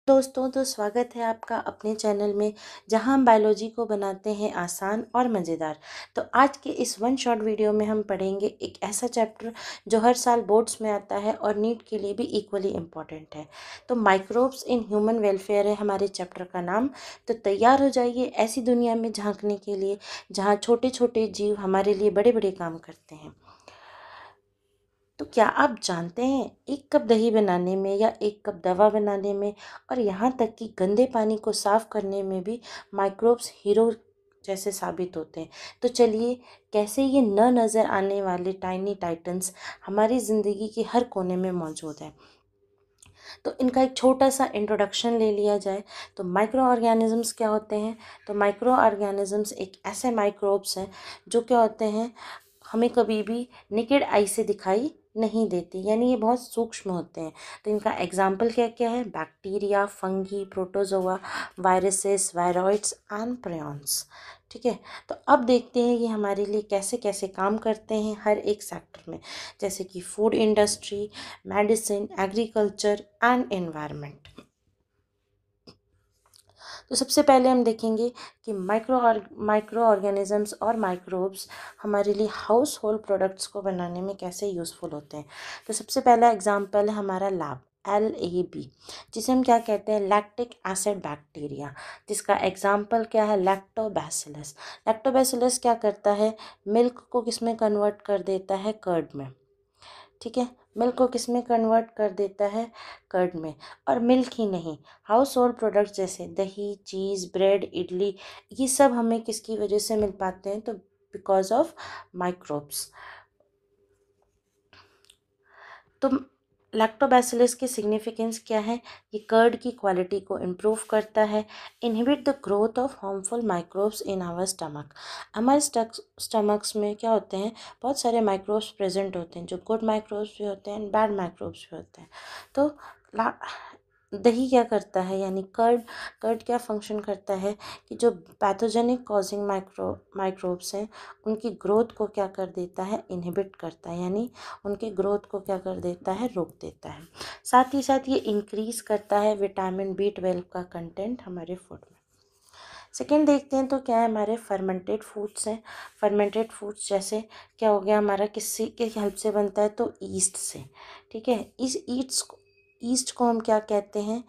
दोस्तों, तो स्वागत है आपका अपने चैनल में, जहां हम बायोलॉजी को बनाते हैं आसान और मज़ेदार। तो आज के इस वन शॉट वीडियो में हम पढ़ेंगे एक ऐसा चैप्टर जो हर साल बोर्ड्स में आता है और नीट के लिए भी इक्वली इम्पॉर्टेंट है। तो माइक्रोब्स इन ह्यूमन वेलफेयर है हमारे चैप्टर का नाम। तो तैयार हो जाइए ऐसी दुनिया में झांकने के लिए जहाँ छोटे छोटे जीव हमारे लिए बड़े बड़े काम करते हैं। तो क्या आप जानते हैं, एक कप दही बनाने में या एक कप दवा बनाने में और यहाँ तक कि गंदे पानी को साफ करने में भी माइक्रोब्स हीरो जैसे साबित होते हैं। तो चलिए, कैसे ये न नज़र आने वाले टाइनी टाइटन्स हमारी ज़िंदगी के हर कोने में मौजूद हैं। तो इनका एक छोटा सा इंट्रोडक्शन ले लिया जाए। तो माइक्रो ऑर्गेनिजम्स क्या होते हैं? तो माइक्रो ऑर्गेनिजम्स एक ऐसे माइक्रोब्स हैं जो क्या होते हैं, हमें कभी भी नेकेड आई से दिखाई नहीं देती, यानी ये बहुत सूक्ष्म होते हैं। तो इनका एग्जाम्पल क्या क्या है? Bacteria, fungi, protozoa, viruses, viroids and prions. ठीक है। तो अब देखते हैं ये हमारे लिए कैसे कैसे काम करते हैं हर एक सेक्टर में, जैसे कि food industry, medicine, agriculture and environment. तो सबसे पहले हम देखेंगे कि माइक्रो ऑर्गेनिजम्स और माइक्रोब्स हमारे लिए हाउस होल्ड प्रोडक्ट्स को बनाने में कैसे यूज़फुल होते हैं। तो सबसे पहला एग्जांपल है हमारा लैब, LAB, जिसे हम क्या कहते हैं, लैक्टिक एसिड बैक्टीरिया, जिसका एग्जाम्पल क्या है, लैक्टोबैसिलस। लैक्टोबैसिलस क्या करता है, मिल्क को किस में कन्वर्ट कर देता है, कर्ड में। ठीक है, मिल्क को किस में कन्वर्ट कर देता है, कर्ड में। और मिल्क ही नहीं, हाउस होल्ड प्रोडक्ट्स जैसे दही, चीज़, ब्रेड, इडली, ये सब हमें किसकी वजह से मिल पाते हैं, तो बिकॉज ऑफ माइक्रोब्स। तो लैक्टोबैसिलस की सिग्निफिकेंस क्या है? ये कर्ड की क्वालिटी को इम्प्रूव करता है, inhibit the growth of harmful microbes in our stomach. हमारे स्टमक्स में क्या होते हैं, बहुत सारे माइक्रोब्स प्रेजेंट होते हैं, जो गुड माइक्रोब्स भी होते हैं, बैड माइक्रोब्स भी होते हैं। तो दही क्या करता है, यानी कर्ड, कर्ड क्या फंक्शन करता है कि जो पैथोजेनिक कॉजिंग माइक्रोब्स हैं उनकी ग्रोथ को क्या कर देता है, इनहिबिट करता है, यानी उनके ग्रोथ को क्या कर देता है, रोक देता है। साथ ही साथ ये इंक्रीज करता है विटामिन B12 का कंटेंट हमारे फूड में। सेकेंड देखते हैं तो क्या है, हमारे फर्मेंटेड फूड्स हैं। फर्मेंटेड फूड्स जैसे क्या हो गया हमारा, किससे के हेल्प से बनता है, तो ईस्ट से। ठीक है, इस ईस्ट को हम क्या कहते हैं,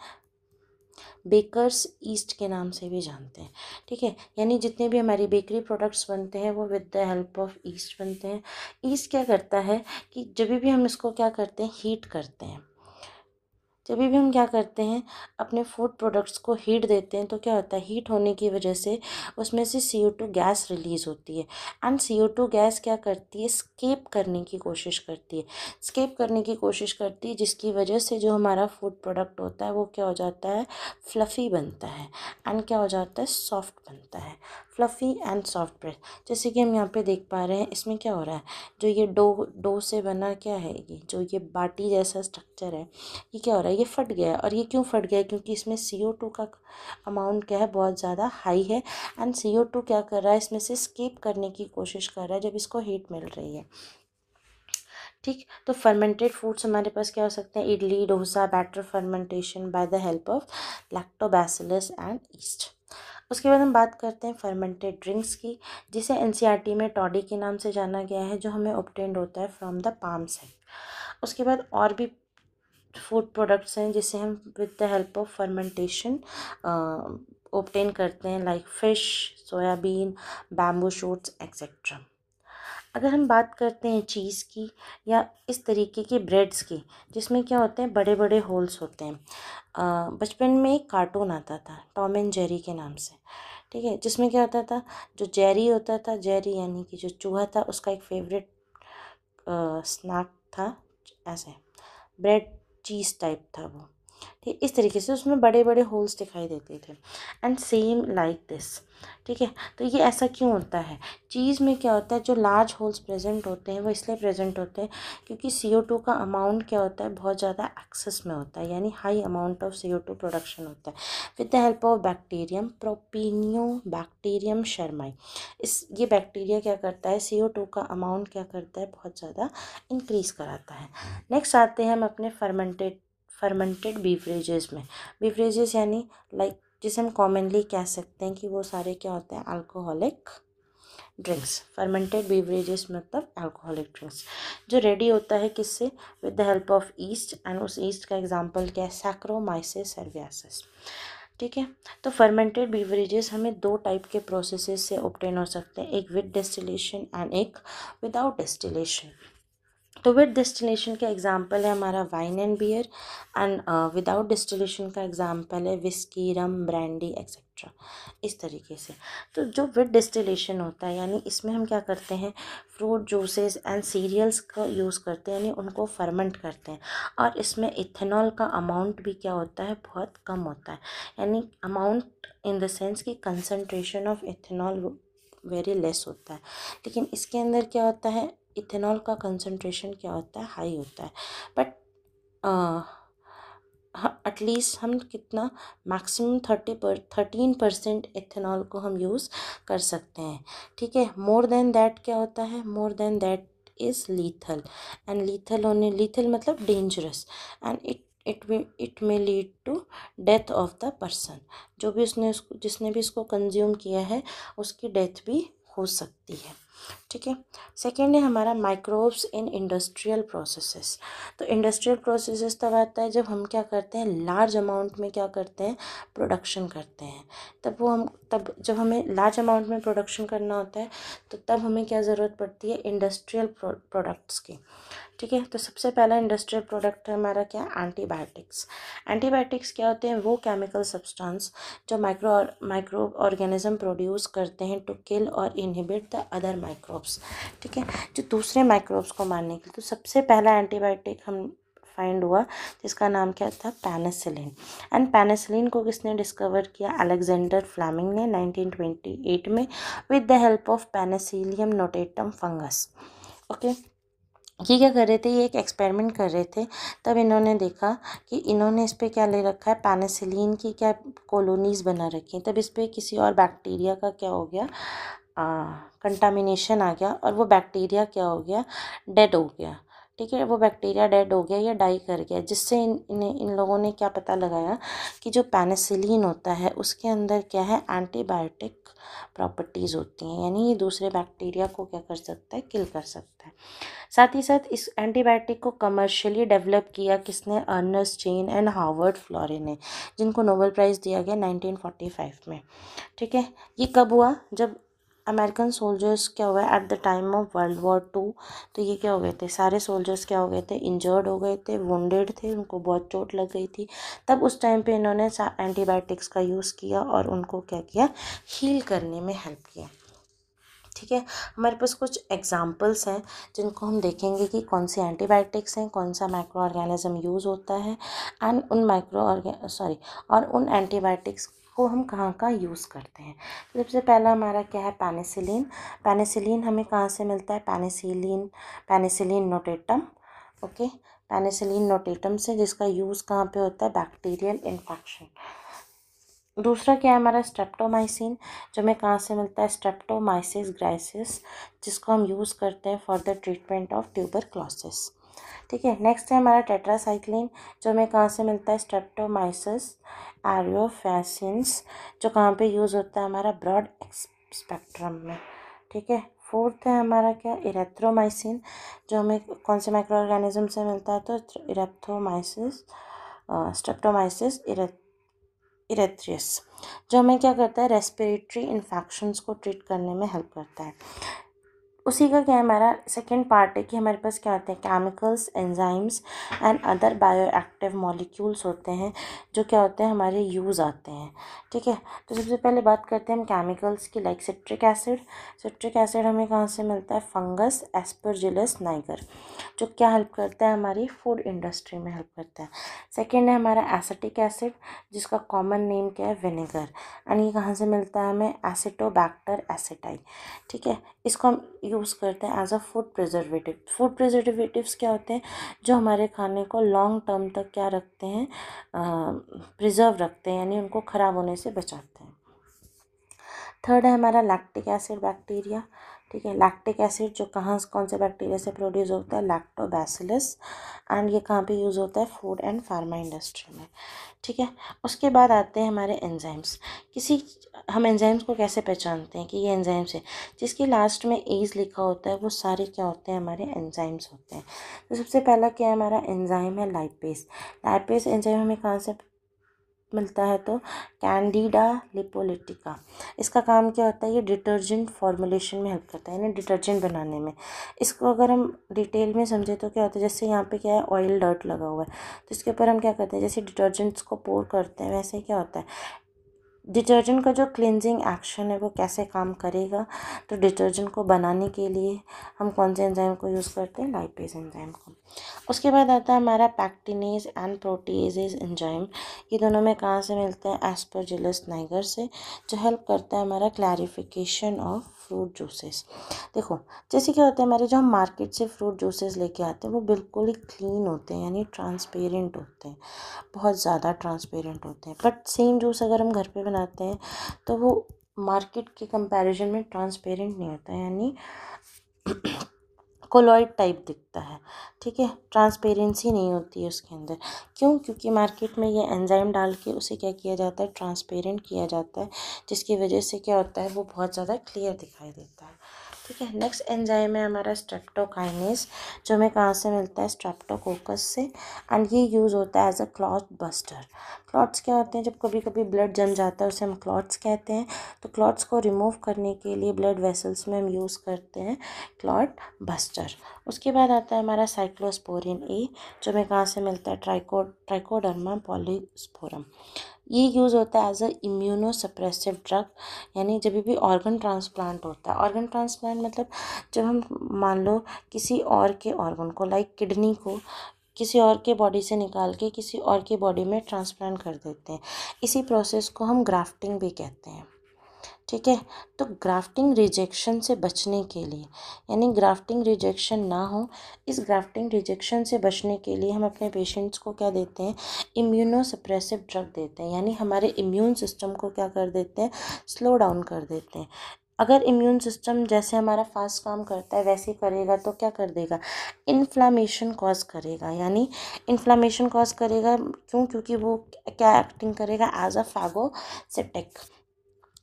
बेकर्स ईस्ट के नाम से भी जानते हैं। ठीक है, यानी जितने भी हमारी बेकरी प्रोडक्ट्स बनते हैं वो with the help of east बनते हैं। ईस्ट क्या करता है कि जब भी हम इसको क्या करते हैं, हीट करते हैं, जब भी हम क्या करते हैं, अपने फूड प्रोडक्ट्स को हीट देते हैं, तो क्या होता है, हीट होने की वजह से उसमें से CO2 गैस रिलीज़ होती है। एंड CO2 गैस क्या करती है, स्केप करने की कोशिश करती है, स्केप करने की कोशिश करती है, जिसकी वजह से जो हमारा फूड प्रोडक्ट होता है वो क्या हो जाता है, फ्लफ़ी बनता है एंड क्या हो जाता है, सॉफ्ट बनता है। फ्लफ़ी एंड सॉफ्ट ब्रेड, जैसे कि हम यहाँ पे देख पा रहे हैं, इसमें क्या हो रहा है, जो ये डो से बना क्या है, ये जो ये बाटी जैसा स्ट्रक्चर है, ये क्या हो रहा है, ये फट गया है। और ये क्यों फट गया है, क्योंकि इसमें CO2 का अमाउंट क्या है, बहुत ज़्यादा हाई है। एंड CO2 क्या कर रहा है, इसमें से स्केप करने की कोशिश कर रहा है जब इसको हीट मिल रही है। ठीक, तो फर्मेंटेड फूड्स हमारे पास क्या हो सकते हैं, idli, dosa, batter fermentation by the help of lactobacillus and yeast. उसके बाद हम बात करते हैं फर्मेंटेड ड्रिंक्स की, जिसे NCERT में टॉडी के नाम से जाना गया है, जो हमें ऑब्टेन्ड होता है फ्रॉम द पाम सेक। उसके बाद और भी फूड प्रोडक्ट्स हैं जिसे हम with the help of fermentation obtain करते हैं, like fish, soybean, bamboo shoots etcetera. अगर हम बात करते हैं चीज़ की या इस तरीके की ब्रेड्स की, जिसमें क्या होते हैं, बड़े बड़े होल्स होते हैं। बचपन में एक कार्टून आता था टॉम एंड जेरी के नाम से। ठीक है, जिसमें क्या होता था, जो जेरी होता था, जेरी यानी कि जो चूहा था, उसका एक फेवरेट स्नैक था, ऐसे ब्रेड चीज़ टाइप था वो। ठीक, इस तरीके से उसमें बड़े बड़े होल्स दिखाई देते थे। And same like this. ठीक है, तो ये ऐसा क्यों होता है, चीज़ में क्या होता है, जो लार्ज होल्स प्रेजेंट होते हैं वो इसलिए प्रेजेंट होते हैं क्योंकि CO2 का अमाउंट क्या होता है, बहुत ज़्यादा एक्सेस में होता है, यानी high amount of CO2 production होता है with the help of bacterium propionibacterium शर्माई। ये बैक्टीरिया क्या करता है, CO2 का अमाउंट क्या करता है, बहुत ज़्यादा इंक्रीज़ कराता है। नेक्स्ट आते हैं हम अपने फर्मेंटेड फर्मेंटेड बीवरेजेस में, बीवरेजेस यानी लाइक जिसे हम कॉमनली कह सकते हैं कि वो सारे क्या होते हैं, अल्कोहलिक ड्रिंक्स। फर्मेंटेड बीवरेजेस मतलब अल्कोहलिक ड्रिंक्स जो रेडी होता है किससे, with the help of east, and उस ईस्ट का एग्जांपल क्या है, सैक्रोमाइसेस सर्वियासिस। ठीक है, तो फर्मेंटेड बीवरेजेस हमें दो टाइप के प्रोसेसेस से ऑब्टेन हो सकते हैं, एक विद डिस्टिलेशन एंड एक विदाउट डिस्टिलेशन। तो विद डिस्टिलेशन का एग्जांपल है हमारा wine and beer, and without distillation का एग्जांपल है विस्की, रम, ब्रांडी एक्सेट्रा, इस तरीके से। तो जो विद डिस्टिलेशन होता है यानी इसमें हम क्या करते हैं, फ्रूट जूसेस एंड सीरियल्स का यूज़ करते हैं, यानी उनको फर्मेंट करते हैं, और इसमें इथेनॉल का अमाउंट भी क्या होता है, बहुत कम होता है, यानी अमाउंट इन द सेंस कि concentration of ethanol very less होता है। लेकिन इसके अंदर क्या होता है, इथेनॉल का कंसंट्रेशन क्या होता है, हाई होता है, बट एटलीस्ट हम कितना, मैक्सिमम 13% इथेनॉल को हम यूज़ कर सकते हैं। ठीक है, मोर देन दैट क्या होता है, more than that is lethal, and lethal मतलब dangerous, and it may lead to death of the person, जो भी जिसने भी इसको कंज्यूम किया है उसकी डेथ भी हो सकती है। ठीक है, सेकेंड है हमारा माइक्रोब्स इन इंडस्ट्रियल प्रोसेसेस। तो इंडस्ट्रियल प्रोसेसेस तब आता है जब हम क्या करते हैं, लार्ज अमाउंट में क्या करते हैं, प्रोडक्शन करते हैं। तब जब हमें लार्ज अमाउंट में प्रोडक्शन करना होता है तो तब हमें क्या ज़रूरत पड़ती है, इंडस्ट्रियल प्रोडक्ट्स की। ठीक है, तो सबसे पहला इंडस्ट्रियल प्रोडक्ट है हमारा क्या, एंटीबायोटिक्स। एंटीबायोटिक्स क्या होते हैं, वो केमिकल सब्सटेंस जो माइक्रो ऑर्गेनिज्म प्रोड्यूस करते हैं टू किल और इनहिबिट द अदर माइक्रोब्स। ठीक है, जो दूसरे माइक्रोब्स को मारने के लिए। तो सबसे पहला एंटीबायोटिक हम फाइंड हुआ जिसका नाम क्या था, पेनिसिलिन। एंड पेनिसिलिन को किसने डिस्कवर किया, अलेक्जेंडर फ्लेमिंग ने 1928 में, with the help of Penicillium notatum fungus. Okay, ये क्या कर रहे थे, ये एक एक्सपेरिमेंट कर रहे थे। तब इन्होंने देखा कि इन्होंने इस पर क्या ले रखा है, पेनिसिलिन की क्या कॉलोनीज़ बना रखी हैं। तब इस पर किसी और बैक्टीरिया का क्या हो गया, कंटामिनेशन आ गया, और वो बैक्टीरिया क्या हो गया, डेड हो गया। ठीक है, वो बैक्टीरिया डेड हो गया या डाई कर गया, जिससे इन लोगों ने क्या पता लगाया कि जो पेनिसिलिन होता है उसके अंदर क्या है, एंटीबायोटिक प्रॉपर्टीज़ होती हैं, यानी ये दूसरे बैक्टीरिया को क्या कर सकता है, किल कर सकता है। साथ ही साथ इस एंटीबायोटिक को कमर्शियली डेवलप किया किसने, अर्नेस्ट चेन एंड हार्वर्ड फ्लोरे ने, जिनको नोबेल प्राइज़ दिया गया 1945 में। ठीक है, ये कब हुआ, जब अमेरिकन सोल्जर्स क्या हुआ at the time of world war 2। तो ये क्या हो गए थे, सारे सोल्जर्स क्या हो गए थे, इंजर्ड हो गए थे, वुंडेड थे, उनको बहुत चोट लग गई थी। तब उस टाइम पे इन्होंने एंटीबायोटिक्स का यूज़ किया और उनको क्या किया, हील करने में हेल्प किया। ठीक है, हमारे पास कुछ एग्जांपल्स हैं जिनको हम देखेंगे कि कौन सी एंटीबायोटिक्स हैं, कौन सा माइक्रो ऑर्गेनिज्म यूज़ होता है, एंड और उन एंटीबायोटिक्स को हम कहाँ कहाँ यूज़ करते हैं। तो सबसे पहला हमारा क्या है, पेनिसिलिन। पेनिसिलिन हमें कहाँ से मिलता है, penicillin notatum. Okay, penicillin notatum से, जिसका यूज़ कहाँ पे होता है, बैक्टीरियल इन्फेक्शन। दूसरा क्या है हमारा, स्ट्रेप्टोमाइसिन, जो हमें कहाँ से मिलता है, स्ट्रेप्टोमाइसिस ग्राइसिस, जिसको हम यूज़ करते हैं for the treatment of tuberculosis. ठीक है, नेक्स्ट है हमारा टेट्रासाइक्लिन, जो हमें कहाँ से मिलता है, स्ट्रेप्टोमाइसिस एरियोफैसिन्स, जो कहाँ पे यूज़ होता है, हमारा ब्रॉड स्पेक्ट्रम में। ठीक है, फोर्थ है हमारा क्या, इरेथ्रोमाइसिन, जो हमें कौन से माइक्रो ऑर्गेनिज्म से मिलता है, तो इरेथ्रोमाइसिस स्ट्रेप्टोमाइसिस इरेथ्रियस, जो हमें क्या करता है, रेस्पिरेटरी इन्फेक्शंस को ट्रीट करने में हेल्प करता है। उसी का क्या है, हमारा सेकेंड पार्ट है कि हमारे पास क्या होते हैं, chemicals, enzymes and other bioactive molecules होते हैं जो क्या होते हैं, हमारे यूज़ आते हैं। ठीक है, तो सबसे पहले बात करते हैं हम केमिकल्स की, like citric acid. Citric acid हमें कहाँ से मिलता है, फंगस एस्परजिलस नाइगर, जो क्या हेल्प करता है, हमारी फूड इंडस्ट्री में हेल्प करता है। सेकेंड है हमारा एसिटिक एसिड, जिसका कॉमन नेम क्या है, विनेगर, एंड ये कहाँ से मिलता है हमें, एसिटोबैक्टर एसिटाई। ठीक है, इसको हम यूज़ करते हैं as a food preservative. Food preservatives क्या होते हैं, जो हमारे खाने को लॉन्ग टर्म तक क्या रखते हैं, प्रिजर्व रखते हैं, यानी उनको ख़राब होने से बचाते हैं। थर्ड है हमारा लैक्टिक एसिड बैक्टीरिया। ठीक है। लैक्टिक एसिड जो कौन से बैक्टीरिया से प्रोड्यूस होता है, लैक्टोबैसिलस, एंड ये कहाँ पे यूज़ होता है, फूड एंड फार्मा इंडस्ट्री में, ठीक है। उसके बाद आते हैं हमारे एंजाइम्स। हम एंजाइम्स को कैसे पहचानते हैं कि ये एंजाइम्स है, जिसके लास्ट में एज लिखा होता है वो सारे क्या होते हैं, हमारे एंजाइम्स होते हैं। तो सबसे पहला क्या है, हमारा एंजाइम है लाइपेज। लाइपेज एंजाइम हमें कहाँ से मिलता है, तो कैंडिडा लिपोलिटिका। इसका काम क्या होता है, ये डिटर्जेंट फॉर्मुलेशन में हेल्प करता है, यानी डिटर्जेंट बनाने में। इसको अगर हम डिटेल में समझे तो क्या होता है, जैसे यहाँ पे क्या है, ऑयल डर्ट लगा हुआ है, तो इसके ऊपर हम क्या करते हैं, जैसे डिटर्जेंट्स को पोर करते हैं, वैसे ही क्या होता है, डिटर्जेंट का जो क्लिनजिंग एक्शन है वो कैसे काम करेगा। तो डिटर्जेंट को बनाने के लिए हम कौन से एंजाइम को यूज़ करते हैं, लाइपेज एंजाइम को। उसके बाद आता है हमारा पैक्टिनेज एंड प्रोटीएजेज एंजाइम। ये दोनों में कहाँ से मिलते हैं, एस्परजिलस नाइगर से, जो हेल्प करता है हमारा क्लैरिफिकेशन ऑफ फ्रूट जूसेस। देखो, जैसे क्या होता है, हमारे जो हम मार्केट से फ्रूट जूसेस लेके आते हैं वो बिल्कुल ही क्लीन होते हैं, यानी ट्रांसपेरेंट होते हैं, बहुत ज़्यादा ट्रांसपेरेंट होते हैं। बट सेम जूस अगर हम घर पे बनाते हैं तो वो मार्केट के कंपैरिजन में ट्रांसपेरेंट नहीं होता है, यानी कोलॉइड टाइप दिखता है, ठीक है। ट्रांसपेरेंसी नहीं होती है उसके अंदर। क्यों? क्योंकि मार्केट में ये एंजाइम डाल के उसे क्या किया जाता है, ट्रांसपेरेंट किया जाता है, जिसकी वजह से क्या होता है, वो बहुत ज़्यादा क्लियर दिखाई देता है, ठीक है। नेक्स्ट एंजाइम है हमारा स्ट्रेप्टोकाइनेस, जो हमें कहाँ से मिलता है, स्ट्रेप्टोकोकस से, एंड ये यूज़ होता है as a clot buster. Clots क्या होते हैं, जब कभी कभी ब्लड जम जाता है उसे हम क्लॉट्स कहते हैं। तो क्लॉट्स को रिमूव करने के लिए ब्लड वेसल्स में हम यूज़ करते हैं क्लॉट बस्टर। उसके बाद आता है हमारा साइक्लोस्पोरिन ए, जो हमें कहाँ से मिलता है, ट्राइकोडर्मा पॉलीस्पोरम। ये यूज़ होता है as a immunosuppressive drug, यानी जब भी ऑर्गन ट्रांसप्लांट होता है। ऑर्गन ट्रांसप्लांट मतलब जब हम मान लो किसी और के ऑर्गन को, लाइक किडनी को, किसी और के बॉडी से निकाल के किसी और की बॉडी में ट्रांसप्लांट कर देते हैं, इसी प्रोसेस को हम ग्राफ्टिंग भी कहते हैं, ठीक है। तो ग्राफ्टिंग रिजेक्शन से बचने के लिए, यानी ग्राफ्टिंग रिजेक्शन ना हो, इस ग्राफ्टिंग रिजेक्शन से बचने के लिए हम अपने पेशेंट्स को क्या देते हैं, इम्यूनो सप्रेसिव ड्रग देते हैं, यानी हमारे इम्यून सिस्टम को क्या कर देते हैं, स्लो डाउन कर देते हैं। अगर इम्यून सिस्टम जैसे हमारा फास्ट काम करता है वैसे करेगा तो क्या कर देगा, इन्फ्लामेशन कॉज करेगा, यानी इन्फ्लामेशन कॉज करेगा। क्यों? क्योंकि वो क्या एक्टिंग करेगा, एज अ फैगोसिटिक,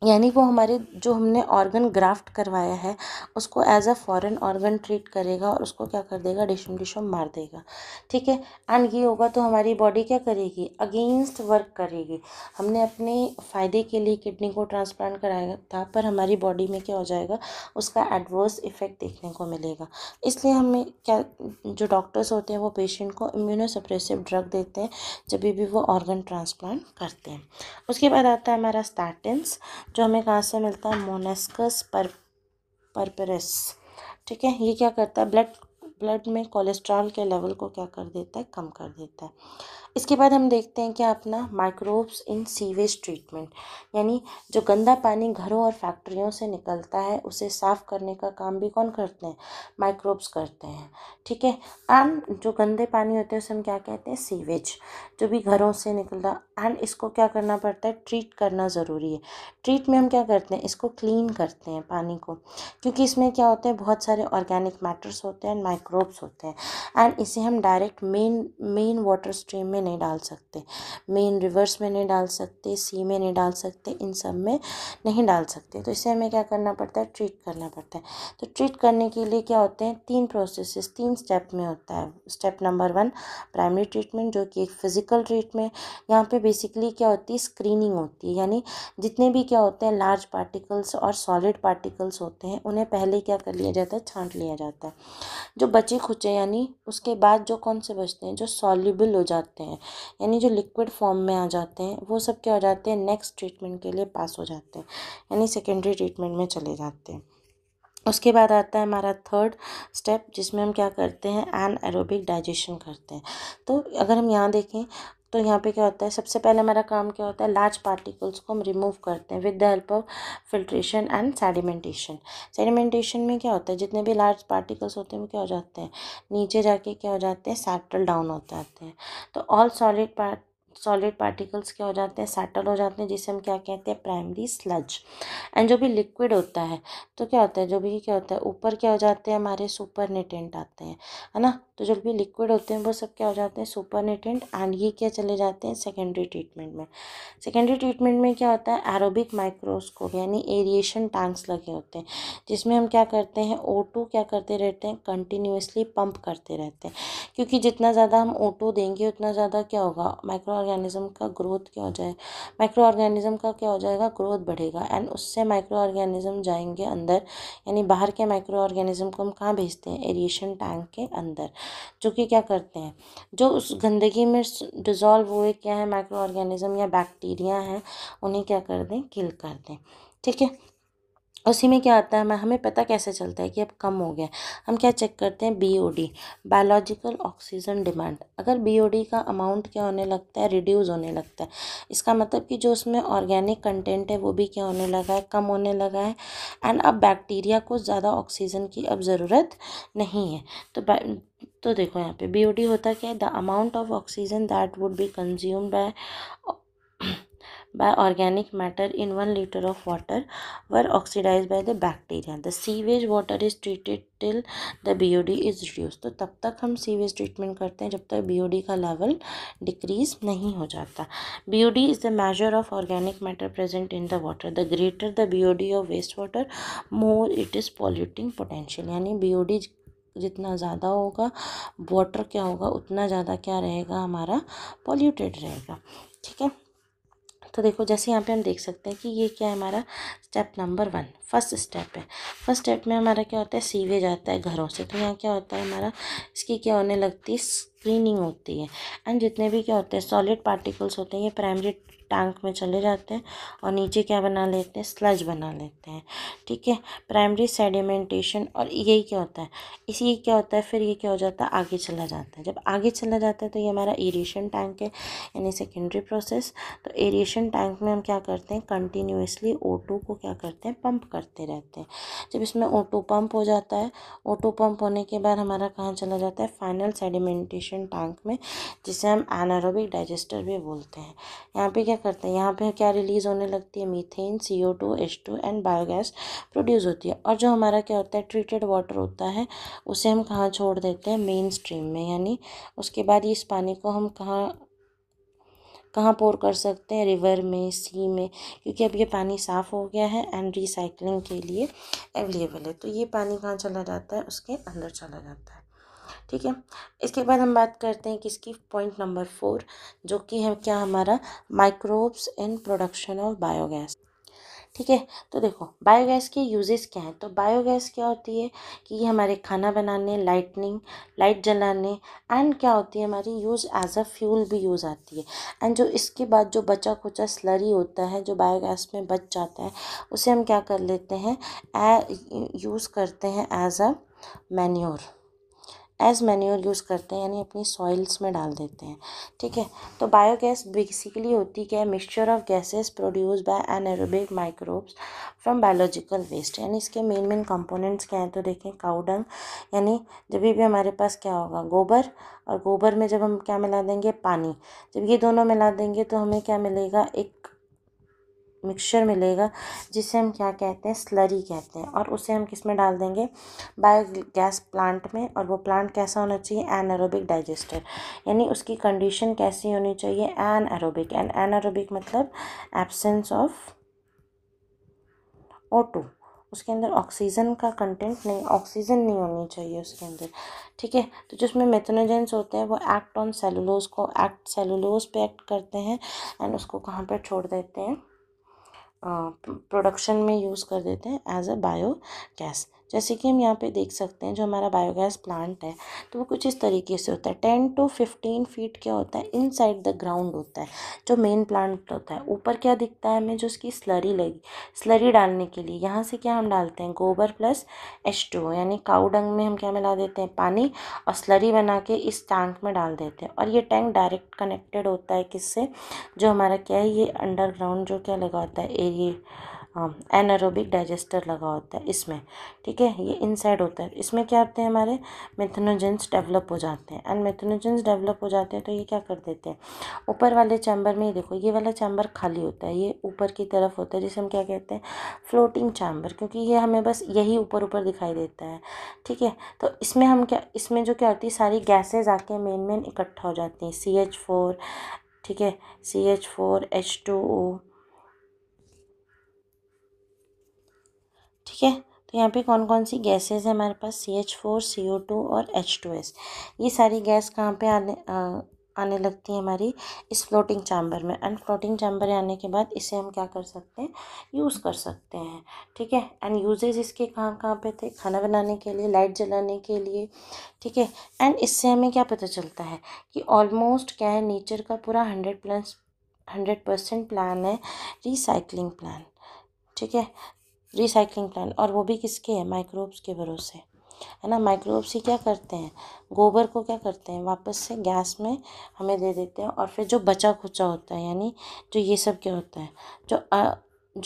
यानी वो हमारे जो हमने ऑर्गन ग्राफ्ट करवाया है उसको as a foreign organ treat करेगा और उसको क्या कर देगा, डिशम डिशम मार देगा, ठीक है। एंड ये होगा तो हमारी बॉडी क्या करेगी, अगेंस्ट वर्क करेगी। हमने अपने फ़ायदे के लिए किडनी को ट्रांसप्लांट कराया था, पर हमारी बॉडी में क्या हो जाएगा, उसका एडवर्स इफेक्ट देखने को मिलेगा। इसलिए हमें क्या, जो डॉक्टर्स होते हैं वो पेशेंट को इम्यूनोसप्रेसिव ड्रग देते हैं जब भी वो ऑर्गन ट्रांसप्लांट करते हैं। उसके बाद आता है हमारा स्टैटिन्स, जो हमें कहाँ से मिलता है, मोनेस्कस परपरस, ठीक है। ये क्या करता है, ब्लड में कोलेस्ट्रॉल के लेवल को क्या कर देता है, कम कर देता है। इसके बाद हम देखते हैं क्या, अपना माइक्रोब्स इन सीवेज ट्रीटमेंट, यानी जो गंदा पानी घरों और फैक्ट्रियों से निकलता है उसे साफ़ करने का काम भी कौन करते हैं, माइक्रोब्स करते हैं, ठीक है। एंड जो गंदे पानी होते हैं उसे हम क्या कहते हैं, सीवेज, जो भी घरों से निकल रहा, एंड इसको क्या करना पड़ता है, ट्रीट करना ज़रूरी है। ट्रीट में हम क्या करते हैं, इसको क्लीन करते हैं पानी को, क्योंकि इसमें क्या होते हैं, बहुत सारे ऑर्गेनिक मैटर्स होते हैं, माइक्रोब्स होते हैं, एंड इसे हम डायरेक्ट मेन वाटर स्ट्रीम में नहीं डाल सकते, मेन रिवर्स में नहीं डाल सकते, सी में नहीं डाल सकते, इन सब में नहीं डाल सकते। तो इसे हमें क्या करना पड़ता है, ट्रीट करना पड़ता है। तो ट्रीट करने के लिए क्या होते हैं, 3 प्रोसेसेस 3 स्टेप में होता है। स्टेप नंबर 1 प्राइमरी ट्रीटमेंट, जो कि एक फिजिकल ट्रीटमेंट। यहाँ पे बेसिकली क्या होती है, स्क्रीनिंग होती है, यानी जितने भी क्या होते हैं लार्ज पार्टिकल्स और सॉलिड पार्टिकल्स होते हैं उन्हें पहले क्या कर लिया जाता है, छांट लिया जाता है। जो बचे खुचे, यानी उसके बाद जो कौन से बचते हैं, जो सॉल्युबल हो जाते हैं, यानी जो लिक्विड फॉर्म में आ जाते हैं, वो सब क्या हो जाते हैं, नेक्स्ट ट्रीटमेंट के लिए पास हो जाते हैं, यानी सेकेंडरी ट्रीटमेंट में चले जाते हैं। उसके बाद आता है हमारा थर्ड स्टेप, जिसमें हम क्या करते हैं, एनाएरोबिक डाइजेशन करते हैं। तो अगर हम यहाँ देखें तो यहाँ पे क्या होता है, सबसे पहले हमारा काम क्या होता है, लार्ज पार्टिकल्स को हम रिमूव करते हैं with the help of filtration and sedimentation. Sedimentation में क्या होता है, जितने भी लार्ज पार्टिकल्स होते हैं वो क्या हो जाते हैं, नीचे जाके क्या हो जाते हैं, सेटल डाउन हो जाते हैं। तो ऑल सॉलिड सॉलिड पार्टिकल्स क्या हो जाते हैं, सेटल हो जाते हैं, जिसे हम क्या कहते हैं, प्राइमरी स्लज। एंड जो भी लिक्विड होता है तो क्या होता है, जो भी क्या होता है, ऊपर क्या हो जाते हैं, हमारे सुपर नेटेंट आते हैं, है ना। तो जो भी लिक्विड होते हैं वो सब क्या हो जाते हैं, सुपर नेटेंट। एंड ये क्या चले जाते हैं सेकेंडरी ट्रीटमेंट में। सेकेंडरी ट्रीटमेंट में क्या होता है, एरोबिक माइक्रोस्कोप यानी एरिएशन टैंक्स लगे होते हैं, जिसमें हम क्या करते हैं, O2 क्या करते रहते हैं, कंटिन्यूसली पंप करते रहते हैं। क्योंकि जितना ज़्यादा हम O2 देंगे उतना ज़्यादा क्या होगा, माइक्रो ऑर्गेनिज्म का ग्रोथ क्या हो जाए, माइक्रो ऑर्गेनिज्म का क्या हो जाएगा, ग्रोथ बढ़ेगा। एंड उससे माइक्रो ऑर्गेनिज्म जाएंगे अंदर, यानी बाहर के माइक्रो ऑर्गेनिज्म को हम कहाँ भेजते हैं, एरिएशन टैंक के अंदर, जो कि क्या करते हैं, जो उस गंदगी में डिज़ोल्व हुए क्या है, माइक्रो ऑर्गेनिज्म या बैक्टीरिया हैं, उन्हें क्या कर दें, किल कर दें। ठीक है, उसी में क्या आता है, हमें पता कैसे चलता है कि अब कम हो गया, हम क्या चेक करते हैं, BOD, बायोलॉजिकल ऑक्सीजन डिमांड। अगर BOD का अमाउंट क्या होने लगता है, रिड्यूस होने लगता है, इसका मतलब कि जो उसमें ऑर्गेनिक कंटेंट है वो भी क्या होने लगा है, कम होने लगा है। एंड अब बैक्टीरिया को ज़्यादा ऑक्सीजन की अब ज़रूरत नहीं है। तो देखो यहाँ पे BOD होता क्या है, the amount of oxygen that would be consumed by organic matter in 1 liter of water were oxidized by the bacteria. The sewage water is treated till the BOD is reduced. तो तब तक हम sewage treatment करते हैं जब तक BOD का level decrease नहीं हो जाता। BOD is the measure of organic matter present in the water. The greater the BOD of waste water, more it is polluting potential. यानी BOD जितना ज़्यादा होगा, वाटर क्या होगा, उतना ज़्यादा क्या रहेगा, हमारा पॉल्यूटेड रहेगा। ठीक है, तो देखो जैसे यहाँ पे हम देख सकते हैं कि ये क्या है, हमारा स्टेप नंबर 1 फर्स्ट स्टेप है। फर्स्ट स्टेप में हमारा क्या होता है, सीवेज आता है घरों से, तो यहाँ क्या होता है, हमारा इसकी क्या होने लगती है, स्क्रीनिंग होती है। एंड जितने भी क्या होते हैं सॉलिड पार्टिकल्स होते हैं, ये प्राइमरी टैंक में चले जाते हैं और नीचे क्या बना लेते हैं, स्लज बना लेते हैं। ठीक है, प्राइमरी सेडिमेंटेशन, और यही क्या होता है, इसी क्या होता है, फिर ये क्या हो जाता है, आगे चला जाता है। जब आगे चला जाता है तो ये हमारा एरिएशन टैंक है, यानी सेकेंडरी प्रोसेस। तो एरिएशन टैंक में हम क्या करते हैं, कंटिन्यूसली O2 को क्या करते हैं, पंप करते रहते हैं। जब इसमें O2 पंप हो जाता है, O2 पंप होने के बाद हमारा कहाँ चला जाता है, फाइनल सेडिमेंटेशन टैंक में, जिसे हम एनारोबिक डाइजेस्टर भी बोलते हैं। यहाँ पे क्या करते हैं, यहाँ पे क्या रिलीज होने लगती है, methane, CO2, H2 and biogas produce होती है। और जो हमारा क्या होता है, ट्रीटेड वाटर होता है, उसे हम कहाँ छोड़ देते हैं, मेन स्ट्रीम में, यानी उसके बाद इस पानी को हम कहाँ पोर कर सकते हैं, रिवर में, सी में, क्योंकि अब ये पानी साफ़ हो गया है एंड रिसाइकलिंग के लिए अवेलेबल है। तो ये पानी कहाँ चला जाता है, उसके अंदर चला जाता है। ठीक है, इसके बाद हम बात करते हैं किसकी, पॉइंट नंबर 4, जो कि है क्या, हमारा microbes in production of biogas. ठीक है, तो देखो बायोगैस के यूजेस क्या हैं। तो बायोगैस क्या होती है कि ये हमारे खाना बनाने, लाइट जलाने, एंड क्या होती है, हमारी यूज़ एज अ फ्यूल भी यूज़ आती है। एंड जो इसके बाद जो बचा कुचा स्लरी होता है, जो बायोगैस में बच जाता है, उसे हम क्या कर लेते हैं, यूज़ करते हैं एज मैन्योर यूज़ करते हैं, यानी अपनी सॉइल्स में डाल देते हैं। ठीक है, तो बायोगैस बेसिकली होती क्या है, mixture of gases produced by anaerobic microbes from biological waste. यानी इसके मेन कंपोनेंट्स क्या हैं, तो देखें, काऊ डंग, यानी जब भी हमारे पास क्या होगा, गोबर, और गोबर में जब हम क्या मिला देंगे, पानी, जब ये दोनों मिला देंगे तो हमें क्या मिलेगा, एक मिक्सचर मिलेगा, जिसे हम क्या कहते हैं, स्लरी कहते हैं। और उसे हम किस में डाल देंगे, बायोगैस प्लांट में। और वो प्लांट कैसा होना चाहिए, एनारोबिक डाइजेस्टर, यानी उसकी कंडीशन कैसी होनी चाहिए, एनारोबिक। एंड एनारोबिक मतलब एब्सेंस ऑफ O2, उसके अंदर ऑक्सीजन का कंटेंट नहीं, ऑक्सीजन नहीं होनी चाहिए उसके अंदर। ठीक है, तो जिसमें मेथनोजेंस होते हैं वो एक्ट ऑन सेलुलोज पे एक्ट करते हैं, एंड उसको कहाँ पर छोड़ देते हैं, प्रोडक्शन में यूज़ कर देते हैं एज अ बायोगैस। जैसे कि हम यहाँ पे देख सकते हैं, जो हमारा बायोगैस प्लांट है तो वो कुछ इस तरीके से होता है, 10 to 15 फीट क्या होता है, इनसाइड द ग्राउंड होता है जो मेन प्लांट होता है। ऊपर क्या दिखता है हमें, जो उसकी स्लरी डालने के लिए यहाँ से क्या हम डालते हैं, गोबर प्लस H2O, यानी काऊ डंग में हम क्या मिला देते हैं, पानी, और स्लरी बना के इस टैंक में डाल देते हैं। और ये टैंक डायरेक्ट कनेक्टेड होता है किससे, जो हमारा क्या है, ये अंडरग्राउंड जो क्या लगा होता है, एनारोबिक डाइजेस्टर लगा होता है इसमें, ठीक है। ये इनसाइड होता है, इसमें क्या होते हैं हमारे मेथनोजेंस डेवलप हो जाते हैं। एंड मेथनोजेंस डेवलप हो जाते हैं तो ये क्या कर देते हैं, ऊपर वाले चैम्बर में, देखो ये वाला चैम्बर खाली होता है, ये ऊपर की तरफ होता है, जिसे हम क्या कहते हैं, फ्लोटिंग चैम्बर, क्योंकि ये हमें बस यही ऊपर ऊपर दिखाई देता है, ठीक है। तो इसमें हम क्या, इसमें जो क्या होती है, सारी गैसेज आके मेन इकट्ठा हो जाती हैं, CH4, ठीक है, CH4 H2O, ठीक है। तो यहाँ पे कौन कौन सी गैसेज है हमारे पास, CH4, CO2 और H2S। ये सारी गैस कहाँ पे आने लगती है हमारी, इस फ्लोटिंग चैम्बर में। एंड फ्लोटिंग चैम्बर आने के बाद इसे हम क्या कर सकते हैं, यूज़ कर सकते हैं, ठीक है। एंड यूजेज इसके कहाँ कहाँ पे थे, खाना बनाने के लिए, लाइट जलाने के लिए, ठीक है। एंड इससे हमें क्या पता चलता है कि ऑलमोस्ट क्या है, नेचर का पूरा 100% प्लान है रिसाइकलिंग प्लान, ठीक है, रिसाइकलिंग प्लान। और वो भी किसके है, माइक्रोब्स के भरोसे, है ना। माइक्रोब्स ही क्या करते हैं, गोबर को क्या करते हैं, वापस से गैस में हमें दे देते हैं। और फिर जो बचा खुचा होता है, यानी जो ये सब क्या होता है, जो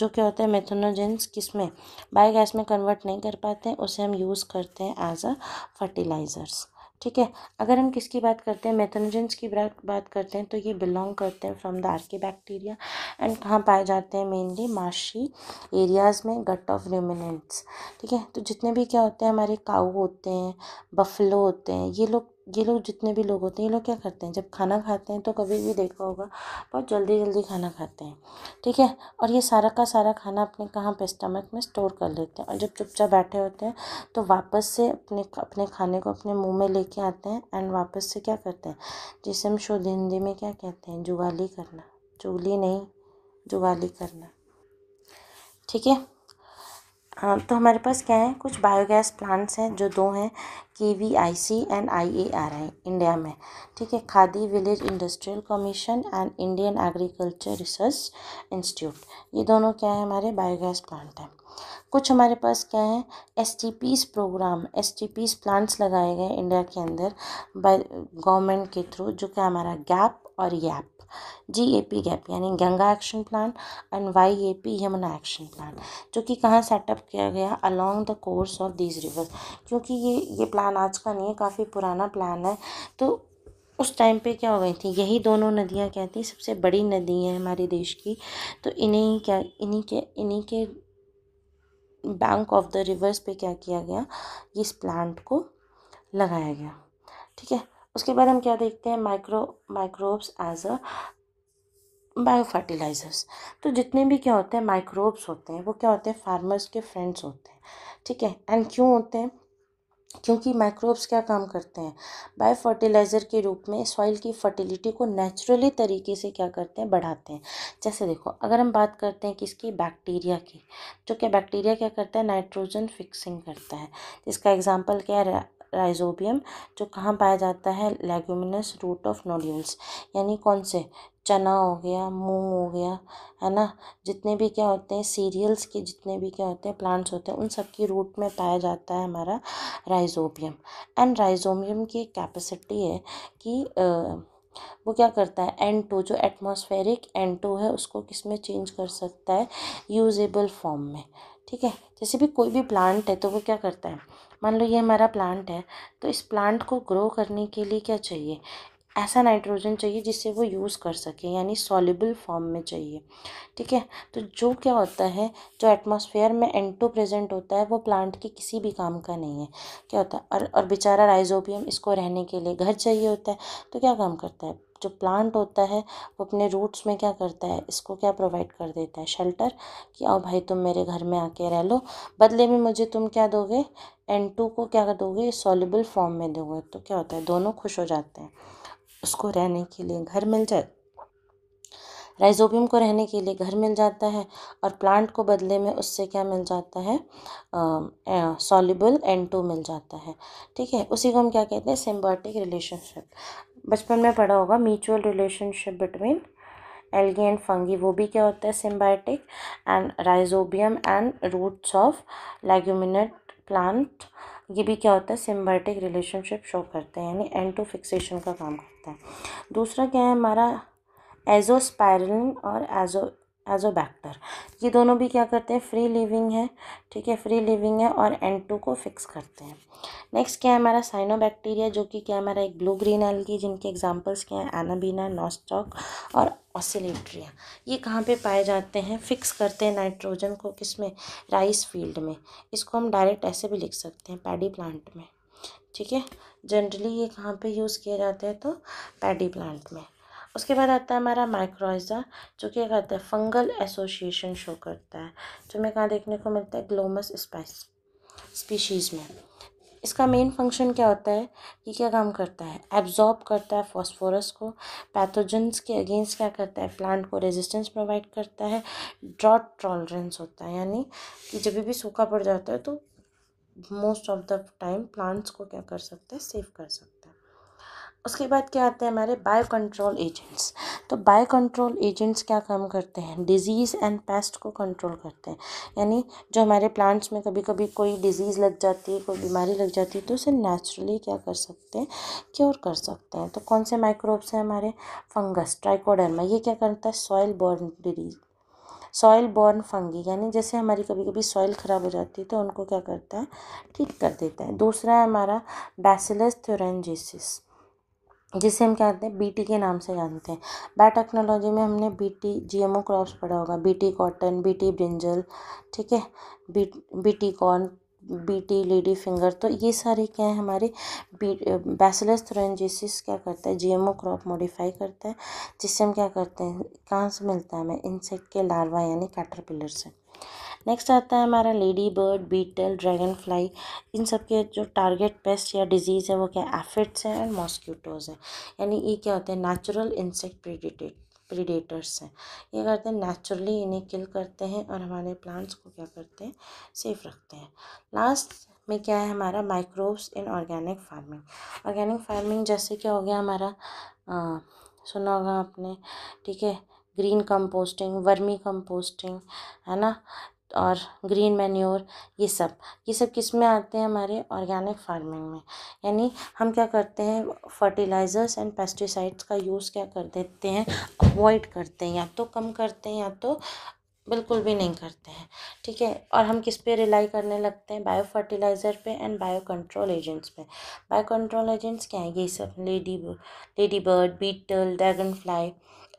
क्या होता है, मेथनोजेंस किस में, बायोगैस में कन्वर्ट नहीं कर पाते हैं, उसे हम यूज़ करते हैं एज अ फर्टिलाइज़र्स, ठीक है। अगर हम किसकी बात करते हैं, मेथनोजेंस की बात करते हैं, तो ये बिलोंग करते हैं फ्रॉम द आर्कीबैक्टीरिया। एंड कहाँ पाए जाते हैं, मेनली मार्शी एरियाज़ में, गट ऑफ रूमिनेंट्स, ठीक है। तो जितने भी क्या होते हैं, हमारे काऊ होते हैं, बफलो होते हैं, ये लोग जितने भी लोग होते हैं, ये लोग क्या करते हैं, जब खाना खाते हैं तो कभी भी देखा होगा बहुत जल्दी जल्दी खाना खाते हैं, ठीक है। और ये सारा का सारा खाना अपने कहाँ पे, स्टमक में स्टोर कर लेते हैं। और जब चुपचाप बैठे होते हैं तो वापस से अपने खाने को अपने मुंह में लेके आते हैं। एंड वापस से क्या करते हैं, जिसे हम शुद्ध हिंदी में क्या कहते हैं, जुगाली करना, चुगली नहीं, जुगाली करना, ठीक है। हाँ, तो हमारे पास क्या है, कुछ बायोगैस प्लांट्स हैं, जो दो हैं, KVIC एंड IARI इंडिया में, ठीक है, khadi village industrial commission and Indian agriculture research institute. ये दोनों क्या है, हमारे बायोगैस प्लांट हैं। कुछ हमारे पास क्या है, STPs प्लांट्स लगाए गए इंडिया के अंदर बाय गवर्नमेंट के थ्रू, जो क्या हमारा गैप और YAP, GAP गैप यानी Ganga action plan, and YAP Yamuna action plan, जो कि कहाँ सेटअप किया गया, along the course of these rivers. क्योंकि ये प्लान आज का नहीं है, काफ़ी पुराना प्लान है। तो उस टाइम पे क्या हो गई थी, यही दोनों नदियाँ क्या थी, सबसे बड़ी नदी हैं हमारे देश की। तो इन्हीं के बैंक ऑफ द रिवर्स पे क्या किया गया, इस प्लांट को लगाया गया, ठीक है। उसके बाद हम क्या देखते हैं, microbes as a biofertilisers. तो जितने भी क्या होते हैं माइक्रोब्स होते हैं, वो क्या होते हैं, फार्मर्स के फ्रेंड्स होते हैं, ठीक है। एंड क्यों होते हैं, क्योंकि माइक्रोब्स क्या काम करते हैं, बायो फर्टिलाइज़र के रूप में सॉइल की फर्टिलिटी को नेचुरली तरीके से क्या करते हैं, बढ़ाते हैं। जैसे देखो, अगर हम बात करते हैं किसकी, बैक्टीरिया की, जो क्या बैक्टीरिया क्या करता है, नाइट्रोजन फिक्सिंग करता है। इसका एग्जांपल क्या है, राइजोबियम, जो कहाँ पाया जाता है, लेग्यूमिनस रूट ऑफ नोड्यूल्स, यानी कौन से, चना हो गया, मूंग हो गया, है ना, जितने भी क्या होते हैं सीरियल्स के, जितने भी क्या होते हैं प्लांट्स होते हैं, उन सब की रूट में पाया जाता है हमारा राइजोबियम। एंड राइजोबियम की एक कैपेसिटी है कि वो क्या करता है, N2, जो एटमॉस्फेरिक N2 है, उसको किस में चेंज कर सकता है, यूजेबल फॉर्म में, ठीक है। जैसे भी कोई भी प्लांट है तो वो क्या करता है, मान लो ये हमारा प्लांट है, तो इस प्लांट को ग्रो करने के लिए क्या चाहिए, ऐसा नाइट्रोजन चाहिए जिससे वो यूज़ कर सके, यानी सॉल्युबल फॉर्म में चाहिए, ठीक है। तो जो क्या होता है, जो एटमॉस्फेयर में N2 प्रेजेंट होता है, वो प्लांट के किसी भी काम का नहीं है, क्या होता है, और बेचारा राइजोबियम, इसको रहने के लिए घर चाहिए होता है। तो क्या काम करता है, जो प्लांट होता है वो अपने रूट्स में क्या करता है, इसको क्या प्रोवाइड कर देता है, शेल्टर, कि आओ भाई तुम मेरे घर में आके रह लो, बदले में मुझे तुम क्या दोगे, N2 को क्या दोगे, सॉल्युबल फॉर्म में दोगे। तो क्या होता है, दोनों खुश हो जाते हैं, उसको रहने के लिए घर मिल जाए, राइजोबियम को रहने के लिए घर मिल जाता है, और प्लांट को बदले में उससे क्या मिल जाता है, सॉल्युबल N2 मिल जाता है, ठीक है। उसी को हम क्या कहते हैं, सिम्बायोटिक रिलेशनशिप। बचपन में पढ़ा होगा, mutual relationship between algae and fungi, वो भी क्या होता है, symbiotic. And rhizobium and roots of leguminate plant, ये भी क्या होता है, सिम्बायोटिक रिलेशनशिप शो करते हैं, यानी N2 फिक्सेशन का काम करता है। दूसरा क्या है हमारा, एजोस्पाइरलिन और एजोबैक्टर। ये दोनों भी क्या करते हैं, फ्री लिविंग है, ठीक है, फ्री लिविंग है और N2 को फिक्स करते हैं। नेक्स्ट क्या है हमारा साइनोबैक्टीरिया, जो कि क्या हमारा एक ब्लू ग्रीन एल्गी, जिनके एग्जांपल्स क्या हैं, एनाबीना, नॉस्टॉक और ऑसिलेट्रिया। ये कहाँ पे पाए जाते हैं, फिक्स करते हैं नाइट्रोजन को, किसमें, राइस फील्ड में। इसको हम डायरेक्ट ऐसे भी लिख सकते हैं, पैडी प्लांट में, ठीक है। जनरली ये कहाँ पे यूज़ किए जाते हैं, तो पैडी प्लांट में। उसके बाद आता है हमारा माइक्रोइजा, जो क्या करता है, फंगल एसोसिएशन शो करता है, जो हमें कहाँ देखने को मिलता है, ग्लोमस स्पीशीज़ में। इसका मेन फंक्शन क्या होता है, ये क्या काम करता है, एब्जॉर्ब करता है फॉस्फोरस को, पैथोजेंस के अगेंस्ट क्या करता है, प्लांट को रेजिस्टेंस प्रोवाइड करता है, ड्रॉट टॉलरेंस होता है, यानी कि जब भी सूखा पड़ जाता है तो most of the time plants को क्या कर सकता है, सेव कर सकता है। उसके बाद क्या आते हैं हमारे बायो कंट्रोल एजेंट्स। तो बायो कंट्रोल एजेंट्स क्या काम करते हैं, डिजीज़ एंड पेस्ट को कंट्रोल करते हैं, यानी जो हमारे प्लांट्स में कभी कभी कोई डिजीज़ लग जाती है, कोई बीमारी लग जाती है, तो उसे नेचुरली क्या कर सकते हैं, क्योर कर सकते हैं। तो कौन से माइक्रोब्स हैं हमारे, फंगस, ट्राइकोडर्मा, ये क्या करता है, soil borne disease, soil born fungi, यानी जैसे हमारी कभी कभी सॉइल ख़राब हो जाती है तो उनको क्या करता है, ठीक कर देता है। दूसरा है हमारा बैसिलस थ्यूरेंजिसिस, जिसे हम क्या कहते हैं, बीटी के नाम से जानते हैं। बायोटेक्नोलॉजी में हमने बीटी जीएमओ क्रॉप्स पढ़ा होगा, बीटी कॉटन, बीटी ब्रिंजल, ठीक है, BT corn, BT lady finger. तो ये सारे क्या है हमारे, बैसिलस थ्यूरेंजिसिस क्या करता है, जीएमओ क्रॉप मॉडिफाई करता है, जिससे हम क्या करते हैं, कहाँ से मिलता है हमें, इंसेक्ट के लार्वा यानी कैटरपिलर से। नेक्स्ट आता है हमारा lady bird, beetle, dragon fly. इन सब के जो टारगेट पेस्ट या डिजीज़ है वो क्या, एफिड्स हैं एंड मॉस्किटोज़ हैं, यानी ये क्या होते हैं, नेचुरल इंसेक्ट प्रीडेटर्स हैं। ये करते हैं नेचुरली, इन्हें किल करते हैं और हमारे प्लांट्स को क्या करते हैं, सेफ रखते हैं। लास्ट में क्या है हमारा, microbes in organic farming. Organic farming जैसे क्या हो गया हमारा, सुना होगा आपने, ठीक है, ग्रीन कंपोस्टिंग, वर्मी कंपोस्टिंग, है ना, और ग्रीन मैन्योर, ये सब किस में आते हैं, हमारे ऑर्गेनिक फार्मिंग में। यानी हम क्या करते हैं, फर्टिलाइज़र्स एंड पेस्टिसाइड्स का यूज़ क्या कर देते हैं, अवॉइड करते हैं, या तो कम करते हैं या तो बिल्कुल भी नहीं करते हैं, ठीक है। और हम किस पे रिलाई करने लगते हैं, बायो फर्टिलाइज़र पे एंड बायो कंट्रोल एजेंट्स पे। बायो कंट्रोल एजेंट्स क्या है, ये सब lady bird, beetle, dragon fly,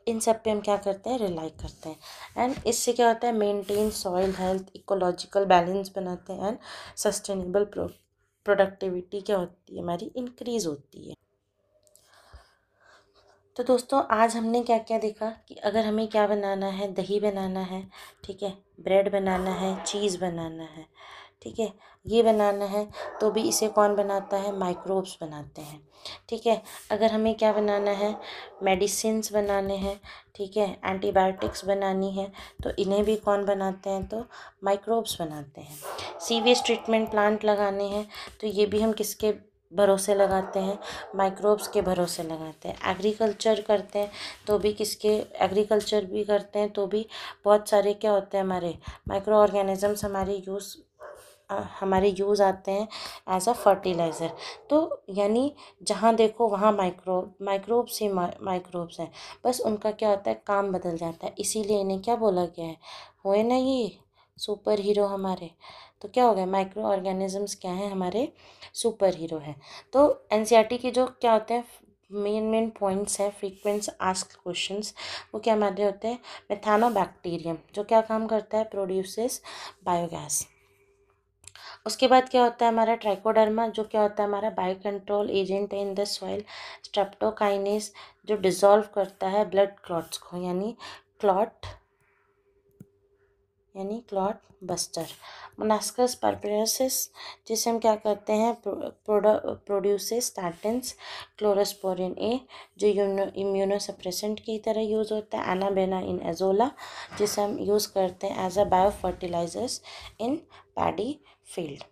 इन सब पे हम क्या करते हैं, रिलाई करते हैं। एंड इससे क्या होता है, maintain soil health, ecological balance बनाते हैं एंड सस्टेनेबल प्रोडक्टिविटी क्या होती है हमारी, इंक्रीज होती है। तो दोस्तों आज हमने क्या क्या देखा कि अगर हमें क्या बनाना है, दही बनाना है, ठीक है, ब्रेड बनाना है, चीज़ बनाना है, ठीक है, ये बनाना है, तो भी इसे कौन बनाता है, माइक्रोब्स बनाते हैं, ठीक है। अगर हमें क्या बनाना है, मेडिसिन्स बनाने हैं, ठीक है, एंटीबायोटिक्स बनानी है, तो इन्हें भी कौन बनाते हैं, तो माइक्रोब्स बनाते हैं। सीवेज ट्रीटमेंट प्लांट लगाने हैं, तो ये भी हम किसके भरोसे लगाते हैं, माइक्रोब्स के भरोसे लगाते हैं। एग्रीकल्चर करते हैं तो भी किसके, एग्रीकल्चर भी करते हैं तो भी बहुत सारे क्या होते हैं हमारे, माइक्रो ऑर्गेनिजम्स हमारे यूज़ आते हैं एज अ फर्टिलाइज़र। तो यानी जहाँ देखो वहाँ माइक्रोब्स ही माइक्रोब्स हैं, बस उनका क्या होता है, काम बदल जाता है, इसीलिए इन्हें क्या बोला गया है, हुए ना ये सुपर हीरो हमारे। तो क्या हो गया, माइक्रो ऑर्गेनिजम्स क्या हैं, हमारे सुपर हीरो हैं। तो एनसीईआरटी के जो क्या होते हैं, मेन पॉइंट्स हैं, फ्रीक्वेंट आस्क्ड क्वेश्चंस, वो क्या हमारे होते हैं, मेथानोबैक्टीरियम, जो क्या काम करता है, प्रोड्यूसेस बायोगैस। उसके बाद क्या होता है हमारा ट्राइकोडर्मा, जो क्या होता है हमारा bio control agent in the soil. Streptokinase, जो डिसॉल्व करता है ब्लड क्लॉट्स को, क्लॉट बस्टर। मोनास्कस परपेरासिस, जिसे हम क्या करते हैं, प्रोड्यूसेस स्टैटिन्स। क्लोरोस्पोरिन ए, जो इम्यूनोसप्रेसेंट की तरह यूज़ होता है। एनाबेना इन एजोला, जिसे हम यूज़ करते हैं as a biofertilisers in paddy field.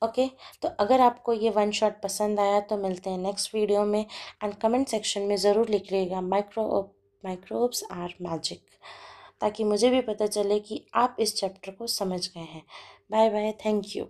Okay, तो अगर आपको ये वन शॉट पसंद आया तो मिलते हैं नेक्स्ट वीडियो में। एंड कमेंट सेक्शन में ज़रूर लिखिएगा माइक्रोब्स आर मैजिक, ताकि मुझे भी पता चले कि आप इस चैप्टर को समझ गए हैं। Bye bye, thank you.